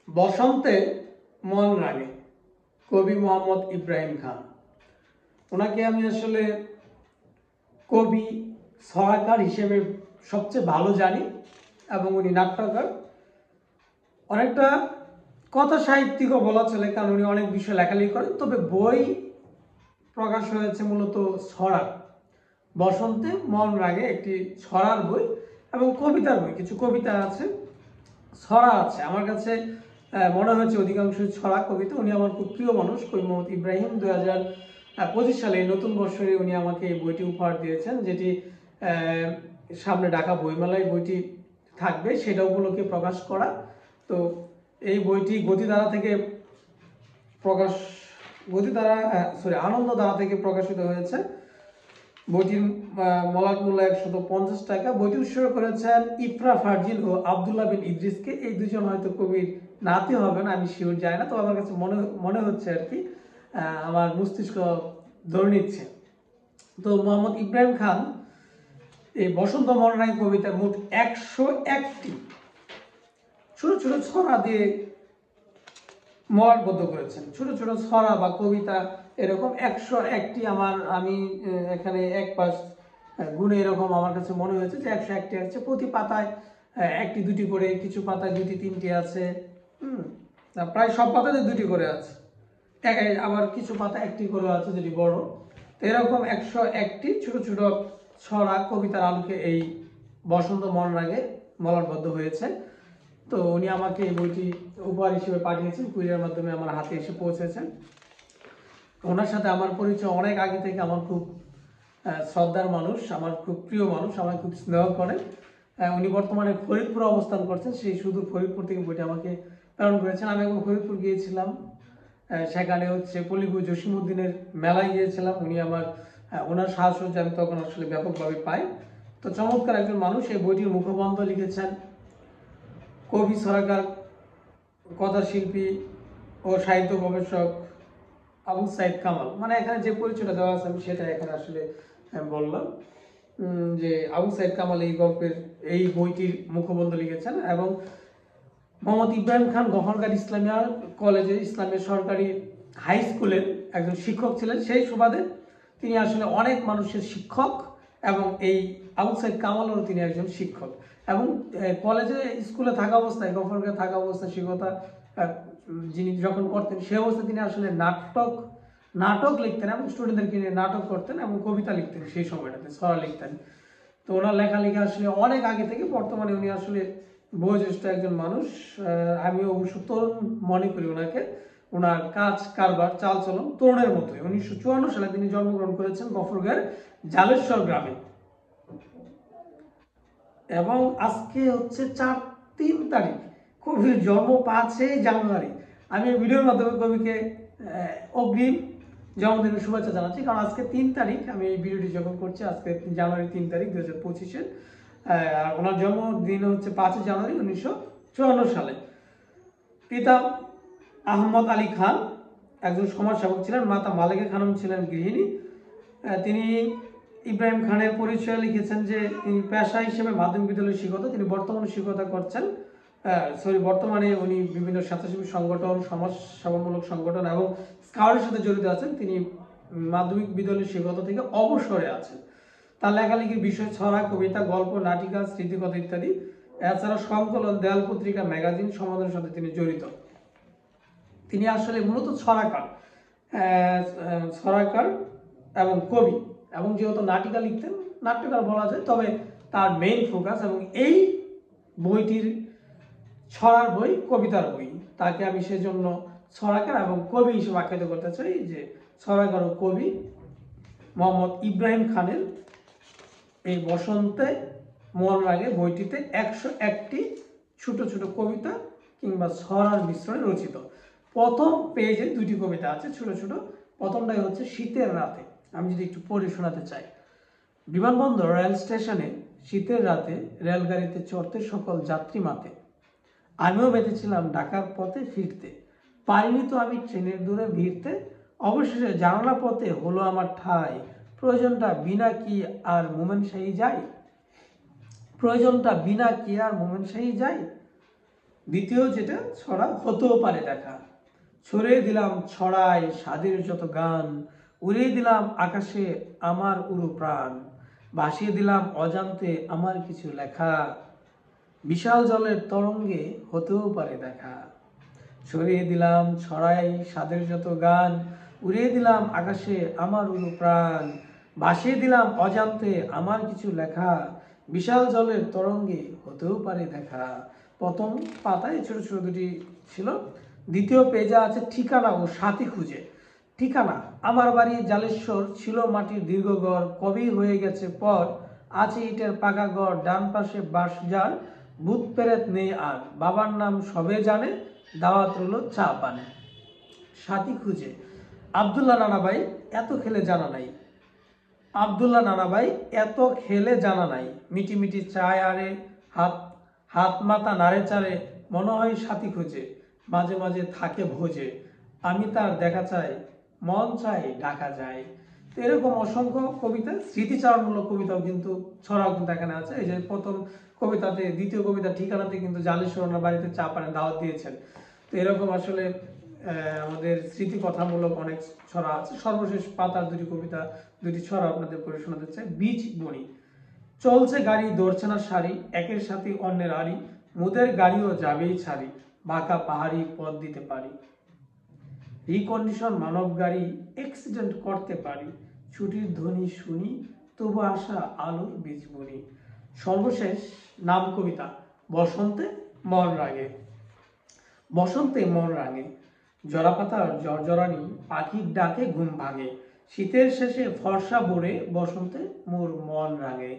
বসন্তে মন রাগে, কবি মোহাম্মদ ইব্রাহিম খান। ওনাকে আমি আসলে কবি ছড়াকার হিসেবে সবচেয়ে ভালো জানি এবং উনি নাট্যকার, অনেকটা কথা সাহিত্যিকও বলা চলে, কারণ উনি অনেক বিষয় লেখালেখি করেন। তবে বই প্রকাশ হয়েছে মূলত ছড়া। বসন্তে মন রাগে একটি ছড়ার বই এবং কবিতার বই, কিছু কবিতা আছে, ছড়া আছে। আমার কাছে মনে হয়েছে অধিকাংশ ছড়া কবিতা। উনি আমার খুব প্রিয় মানুষ, কবি মোহাম্মদ ইব্রাহিম। 2025 সালে নতুন বছরে উনি আমাকে এই বইটি উপহার দিয়েছেন, যেটি সামনে ঢাকা বইমেলায় বইটি থাকবে, সেটা উপলক্ষে প্রকাশ করা। তো এই বইটি গতিধারা থেকে আনন্দধারা থেকে প্রকাশিত হয়েছে। বইটির মলাট মূল্য 150 টাকা। বইটি উৎসর্গ করেছেন ইফরা ফারজিন ও আব্দুল্লাহ বিন ইদ্রিসকে। এই দুজন হয়তো কবির নাতি হবেন, আমি শিওর যাই না, তো আমার কাছে মনে হচ্ছে আর কি, আমার মস্তিষ্ক ধরে নিচ্ছে। তো মোহাম্মদ ইব্রাহিম খান এই বসন্ত মনোনয়ন কবিতা মোট 101টি ছোট ছোট ছড়া দিয়ে মলাটবদ্ধ করেছেন। ছোট ছোট ছড়া বা কবিতা এরকম 101টি। আমি এখানে এক পাশ গুণে এরকম আমার কাছে মনে হয়েছে যে 101টি আছে। প্রতি পাতায় একটি দুটি করে, কিছু পাতায় দুটি তিনটি আছে, প্রায় সব পাতাতে দুটি করে আছে, আবার কিছু পাতা একটি করে আছে যেটি বড়। তো এরকম 101টি ছোট ছোট ছড়া কবিতার আলোকে এই বসন্ত মন রাগে মলাটবদ্ধ হয়েছে। তো উনি আমাকে এই বইটি উপহার হিসেবে পাঠিয়েছেন, কুরিয়ার মাধ্যমে আমার হাতে এসে পৌঁছেছেন। ওনার সাথে আমার পরিচয় অনেক আগে থেকে। আমার খুব শ্রদ্ধার মানুষ, আমার খুব প্রিয় মানুষ, আমার খুব স্নেহ করেন। উনি বর্তমানে ফরিদপুরে অবস্থান করছেন, সেই সুদূর ফরিদপুর থেকে বইটি আমাকে প্রেরণ করেছেন। আমি একবার ফরিদপুর গিয়েছিলাম, সেখানে পল্লীপুর জসিমউদ্দিনের মেলায় গিয়েছিলাম। ওনার সাহসর্য আমি তখন আসলে ব্যাপকভাবে পাই। তো চমৎকার একজন মানুষ। এই বইটির মুখবন্ধ লিখেছেন কবি, ছড়াকার, কথাশিল্পী ও সাহিত্য গবেষক আবু সাইদ কামাল। মানে এখানে যে পরিচয়টা দেওয়া আছে আমি সেটা এখানে আসলে বললাম, যে আবু সাইদ কামাল এই বইটির মুখবন্ধ লিখেছেন। এবং মোহাম্মদ ইব্রাহিম খান গফরগাঁও ইসলামিয়া কলেজে, ইসলামের সরকারি হাই স্কুলের একজন শিক্ষক ছিলেন। সেই সুবাদে তিনি আসলে অনেক মানুষের শিক্ষক, এবং এই আবু সাইদ কামালেরও তিনি একজন শিক্ষক। এবং কলেজে স্কুলে থাকা অবস্থায়, গফরগাঁও থাকা অবস্থায় শিক্ষকতা যিনি যখন করতেন, সে অবস্থায় তিনি আসলে নাটক লিখতেন এবং স্টুডেন্টদেরকে নিয়ে নাটক করতেন এবং কবিতা লিখতেন। সেই সময়টাতে ছড়া লিখতেন। তো ওনার লেখালেখি আসলে অনেক আগে থেকে। বর্তমানে উনি আসলে বয়োজ্যেষ্ঠ একজন মানুষ। আমি অবশ্য তরুণ মনে করি ওনাকে। ওনার কাজ কারবার চালচলন তরুণের মতোই। 1954 সালে তিনি জন্মগ্রহণ করেছেন গফরগাঁওয়ের জালেশ্বর গ্রামে। এবং আজকে হচ্ছে 3 তারিখ, কবির জন্ম 5 জানুয়ারি। আমি এই ভিডিওর মাধ্যমে কবিকে অগ্রিম জন্মদিনের শুভেচ্ছা জানাচ্ছি, কারণ আজকে 3 তারিখ। আমি এই ভিডিওটি যখন করছি আজকে জানুয়ারি 3 তারিখ 2025-এর। আর ওনার জন্মদিন হচ্ছে 5 জানুয়ারি 1954 সালে। পিতা আহমদ আলী খান একজন সমাজসেবক ছিলেন, মাতা মালেকা খানম ছিলেন গৃহিণী। তিনি ইব্রাহিম খানের পরিচয় লিখেছেন যে তিনি পেশা হিসেবে মাধ্যমিক বিদ্যালয়ের শিক্ষকতা। তিনি বর্তমানে শিক্ষকতা করছেন। বর্তমানে উনি বিভিন্ন স্বেচ্ছাসেবী সংগঠন, সমাজ সেবামূলক সংগঠন এবং স্কাউটের সাথে জড়িত আছেন। তিনি মাধ্যমিক বিদ্যালয়ের শিক্ষকতা থেকে অবসরে আছেন। তার লেখালেখির বিষয় ছড়া, কবিতা, গল্প, নাটিকা, স্মৃতিকথা ইত্যাদি। এছাড়া সংকলন, দেয়াল পত্রিকা, ম্যাগাজিন সমাজের সাথে তিনি জড়িত। তিনি আসলে মূলত ছড়াকার এবং কবি, এবং যেহেতু নাটিকা লিখতেন, নাট্যকার বলা যায়। তবে তার মেইন ফোকাস, এবং এই বইটির ছড়ার বই, কবিতার বই, তাকে আমি সেজন্য ছড়াকার এবং কবি হিসেবে আখ্যায়িত করতে চাই। যে ছড়াকার ও কবি মোহাম্মদ ইব্রাহিম খানের এই বসন্তে মন রাগে বইটিতে 101টি ছোট ছোট কবিতা কিংবা ছড়ার মিশ্রণে রচিত। প্রথম পেজে 2টি কবিতা আছে ছোট ছোট। প্রথমটাই হচ্ছে শীতের রাতে। আমি যদি একটু পড়ে শোনাতে চাই। বিমানবন্দর, রেল স্টেশনে শীতের রাতে রেলগাড়িতে চড়তে সকল যাত্রী মাতে। আমিও বেঁধেছিলাম ঢাকার পথে ফিরতে। পারিনি তো আমি ট্রেনের দূরে ভিড়তে। অবশেষে জানালা পথে হলো আমার ঠাঁই। প্রয়োজনটা বিনা কি আর মোমেন শাহী যায়? দ্বিতীয় যেটা ছড়া হতেও পারে দেখা। ছড়িয়ে দিলাম ছড়ায় স্বাদের যত গান, উড়িয়ে দিলাম আকাশে আমার উড়ো প্রাণ, ভাসিয়ে দিলাম অজান্তে আমার কিছু লেখা, বিশাল জলের তরঙ্গে হতেও পারে দেখা। ছড়িয়ে দিলাম ছড়াই স্বাদের যত গান, উড়িয়ে দিলাম আকাশে আমার উড়ো প্রাণ, ভাসিয়ে দিলাম অজান্তে আমার কিছু লেখা, বিশাল জলের তরঙ্গে হতেও পারে দেখা। প্রথম পাতায় ছোট ছোট দুটি ছিল। দ্বিতীয় পেজে আছে ঠিকানা ও সাথী খুঁজে। ঠিকানা: আমার বাড়ি জালেশ্বর, ছিল মাটির দীর্ঘগড়, কবেই হয়ে গেছে পর, আছে ইটের পাকা ঘর, ডান পাশে বাঁশঝাড়, ভূত প্রেত নেই আর, বাবার নাম সবে জানে, দাওয়াত রইল চা পানে। সাথী খুঁজে: আব্দুল্লাহ নানা ভাই এত খেলে জানা নাই, আব্দুল্লাহ নানা ভাই এত খেলে জানা নাই, মিটি মিটি চায় আরে, হাত হাত মাথা নাড়ে চারে, মনে হয় সাথী খুঁজে, মাঝে মাঝে থাকে ভোজে, আমি তার দেখা চাই, মন চাই ডাকা যায়। তো এরকম অসংখ্য কবিতা, স্মৃতিচারণমূলক কবিতাও কিন্তু ছড়াও কিন্তু এখানে আছে। এই যে প্রথম কবিতাতে, দ্বিতীয় কবিতা ঠিকানাতে কিন্তু জালেশ্বর ওনার বাড়িতে চা পানে দাওয়াত দিয়েছেন। তো এরকম আসলে আমাদের স্মৃতিকথামূলক অনেক ছড়া আছে। সর্বশেষ পাতার দুটি কবিতা, দুটি ছড়া আপনাদের পড়ে শোনাতে চাই। বীজ বনি: চলছে গাড়ি দৌড়ছে না সারি, একের সাথে অন্যের আড়ি, মোদের গাড়িও যাবেই ছাড়ি, বাঁকা পাহাড়ি পথ দিতে পারি, রিকন্ডিশন মানব গাড়ি, অ্যাক্সিডেন্ট করতে পারি, ছুটির ধ্বনি শুনি, তবু আসা আলোর বীজ বনি। সর্বশেষ নাম কবিতা বসন্তে মন রাগে। বসন্তে মন রাঙে, জরাপাতার জর্জরানি, পাখির ডাকে ঘুম ভাঙে, শীতের শেষে ফর্সা বোরে, বসন্তে মোর মন রাঙে,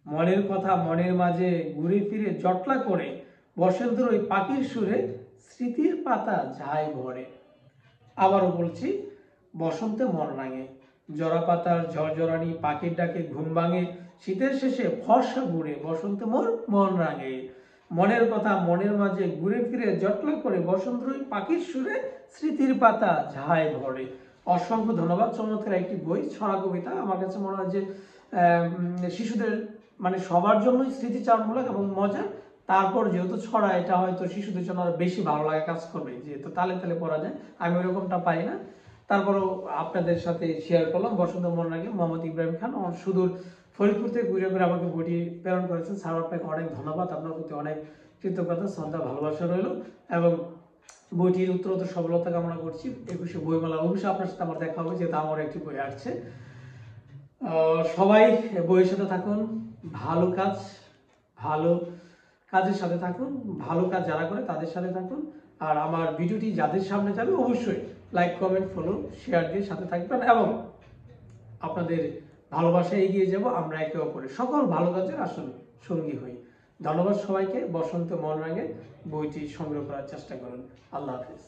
মনের কথা মনের মাঝে ঘুরে ফিরে জটলা করে, বসন্তের ওই পাখির সুরে স্মৃতির পাতা যায় ভরে। আবারও বলছি, বসন্তে মন রাঙে, জরাপাতার ঝরঝরানি, পাখির ডাকে ঘুম ভাঙে, শীতের শেষে ফর্সা ঘুরে, বসন্তে মোর মন রাঙে, মনের কথা মনের মাঝে ঘুরে ফিরে জটলা করে, বসন্তের ওই পাখির সুরে স্মৃতির পাতা ঝায় ভরে। অসংখ্য ধন্যবাদ। চমৎকার একটি বই, ছড়া কবিতা। আমার কাছে মনে হয় যে শিশুদের মানে সবার জন্যই স্মৃতিচারণমূলক এবং মজার। তারপর যেহেতু ছড়া, এটা হয়তো শিশুদের জন্য আরো বেশি ভালো লাগে কাজ করবে, যেহেতু তালে তালে পড়া যায়। আমি ওইরকমটা পাই না, তারপরও আপনাদের সাথে শেয়ার করলাম। বসন্ত মন রাগে, মোহাম্মদ ইব্রাহিম খান, আমার সুদূর ফরিদপুর থেকে ঘুরে ঘুরে আমাকে বইটি প্রেরণ করেছেন। স্যার আপনাকে অনেক ধন্যবাদ, আপনার প্রতি অনেক কৃতজ্ঞতা, শ্রদ্ধা, ভালোবাসা রইল এবং বইটির উত্তরোত্তর সফলতা কামনা করছি। 21শে বইমেলা অবশ্যই আপনার সাথে আমার দেখা হবে, যেহেতু আমার একটি বই আসছে। সবাই বইয়ের সাথে থাকুন, ভালো কাজের সাথে থাকুন, ভালো কাজ যারা করে তাদের সাথে থাকুন। আর আমার ভিডিওটি যাদের সামনে যাবে অবশ্যই লাইক, কমেন্ট, ফলো, শেয়ার দিয়ে সাথে থাকবেন এবং আপনাদের ভালোবাসায় এগিয়ে যাব। আমরা একে অপরের সকল ভালো কাজের আসলে সঙ্গী হই। ধন্যবাদ সবাইকে। বসন্ত মন রাঙে বইটি সংগ্রহ করার চেষ্টা করুন। আল্লাহ হাফেজ।